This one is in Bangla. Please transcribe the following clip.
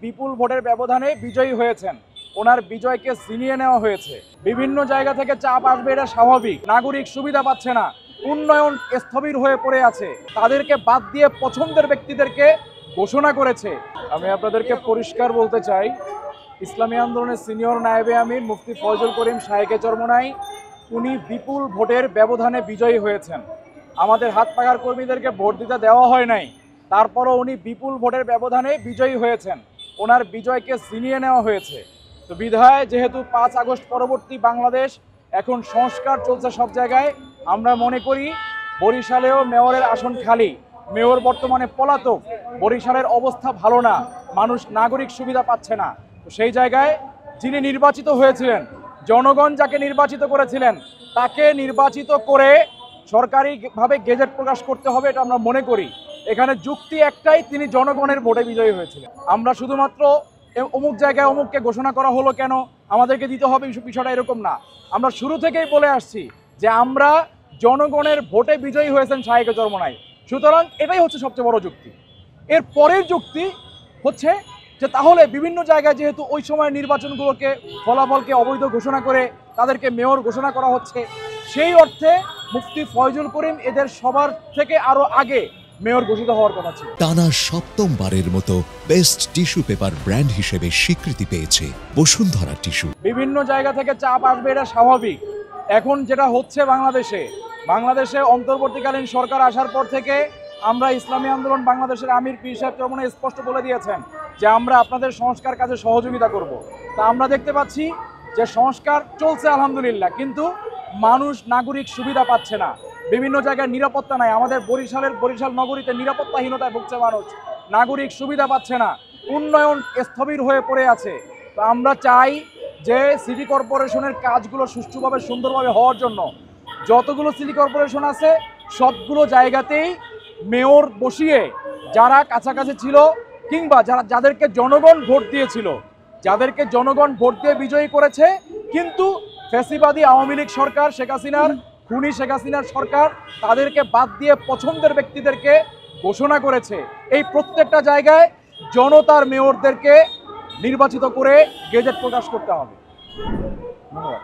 বিপুল ভোটের ব্যবধানে বিজয়ী হয়েছেন। ওনার বিজয়কে ছিনিয়ে নেওয়া হয়েছে। বিভিন্ন জায়গা থেকে চাপ আসবে, এটা স্বাভাবিক। নাগরিক সুবিধা পাচ্ছে না, উন্নয়ন স্থবির হয়ে পড়ে আছে, তাদেরকে বাদ দিয়ে পছন্দের ব্যক্তিদেরকে ঘোষণা করেছে। আমি আপনাদেরকে পরিষ্কার বলতে চাই, ইসলামী আন্দোলনের সিনিয়র নায়েবে আমির মুফতি ফয়জুল করিম শাহেকে চরমোনাই, উনি বিপুল ভোটের ব্যবধানে বিজয়ী হয়েছেন। আমাদের হাত পাখার কর্মীদেরকে ভোট দিতে দেওয়া হয় নাই, তারপরও উনি বিপুল ভোটের ব্যবধানে বিজয়ী হয়েছেন। ওনার বিজয়কে ছিনিয়ে নেওয়া হয়েছে। তো বিধায় যেহেতু 5 আগস্ট পরবর্তী বাংলাদেশ, এখন সংস্কার চলছে সব জায়গায়। আমরা মনে করি বরিশালেও মেয়রের আসন খালি, মেয়র বর্তমানে পলাতক, বরিশালের অবস্থা ভালো না, মানুষ নাগরিক সুবিধা পাচ্ছে না। তো সেই জায়গায় যিনি নির্বাচিত হয়েছিলেন, জনগণ যাকে নির্বাচিত করেছিলেন, তাকে নির্বাচিত করে সরকারিভাবে গেজেট প্রকাশ করতে হবে, এটা আমরা মনে করি। এখানে যুক্তি একটাই, তিনি জনগণের ভোটে বিজয়ী হয়েছিলেন। আমরা শুধুমাত্র অমুক জায়গায় অমুককে ঘোষণা করা হলো কেন, আমাদেরকে দিতে হবে, বিষয়টা এরকম না। আমরা শুরু থেকেই বলে আসছি যে আমরা জনগণের ভোটে বিজয়ী হয়েছেন শাহেকে চরমোনাই। সুতরাং এটাই হচ্ছে সবচেয়ে বড় যুক্তি। এর পরের যুক্তি হচ্ছে যে তাহলে বিভিন্ন জায়গায় যেহেতু ওই সময় নির্বাচনগুলোকে ফলাফলকে অবৈধ ঘোষণা করে তাদেরকে মেয়র ঘোষণা করা হচ্ছে, সেই অর্থে মুফতি ফয়জুল করিম এদের সবার থেকে আরো আগে মেয়র ঘোষিত হওয়ার কথা ছিল। টানা সপ্তমবারের মতো বেস্ট টিস্যু পেপার ব্র্যান্ড হিসেবে স্বীকৃতি পেয়েছে বসুন্ধরা টিস্যু। বিভিন্ন জায়গা থেকে চাপ আসবে, এটা স্বাভাবিক। এখন যেটা হচ্ছে বাংলাদেশে অন্তর্বর্তীকালীন সরকার আসার পর থেকে আমরা ইসলামী আন্দোলন বাংলাদেশের আমির পীর সাহেব চরমোনাই স্পষ্ট বলে দিয়েছেন যে আমরা আপনাদের সংস্কার কাজে সহযোগিতা করব। তা আমরা দেখতে পাচ্ছি যে সংস্কার চলছে আলহামদুলিল্লাহ, কিন্তু মানুষ নাগরিক সুবিধা পাচ্ছে না। বিভিন্ন জায়গায় নিরাপত্তা নাই। আমাদের বরিশাল নগরীতে নিরাপত্তাহীনতায় ভুগছে মানুষ, নাগরিক সুবিধা পাচ্ছে না, উন্নয়ন স্থবির হয়ে পড়ে আছে। তো আমরা চাই যে সিটি কর্পোরেশনের কাজগুলো সুষ্ঠুভাবে সুন্দরভাবে হওয়ার জন্য যতগুলো সিটি কর্পোরেশন আছে সবগুলো জায়গাতেই মেয়র বসিয়ে যারা কাছাকাছি ছিল কিংবা যাদেরকে জনগণ ভোট দিয়েছিল, যাদেরকে জনগণ ভোট দিয়ে বিজয়ী করেছে, কিন্তু ফ্যাসিবাদী আওয়ামী লীগ সরকার, শেখ হাসিনার খুনি শেখ হাসিনার সরকার তাদেরকে বাদ দিয়ে পছন্দের ব্যক্তিদেরকে ঘোষণা করেছে। এই প্রত্যেকটা জায়গায় জনতার মেয়রদেরকে নির্বাচিত করে গেজেট প্রকাশ করতে হবে। ধন্যবাদ।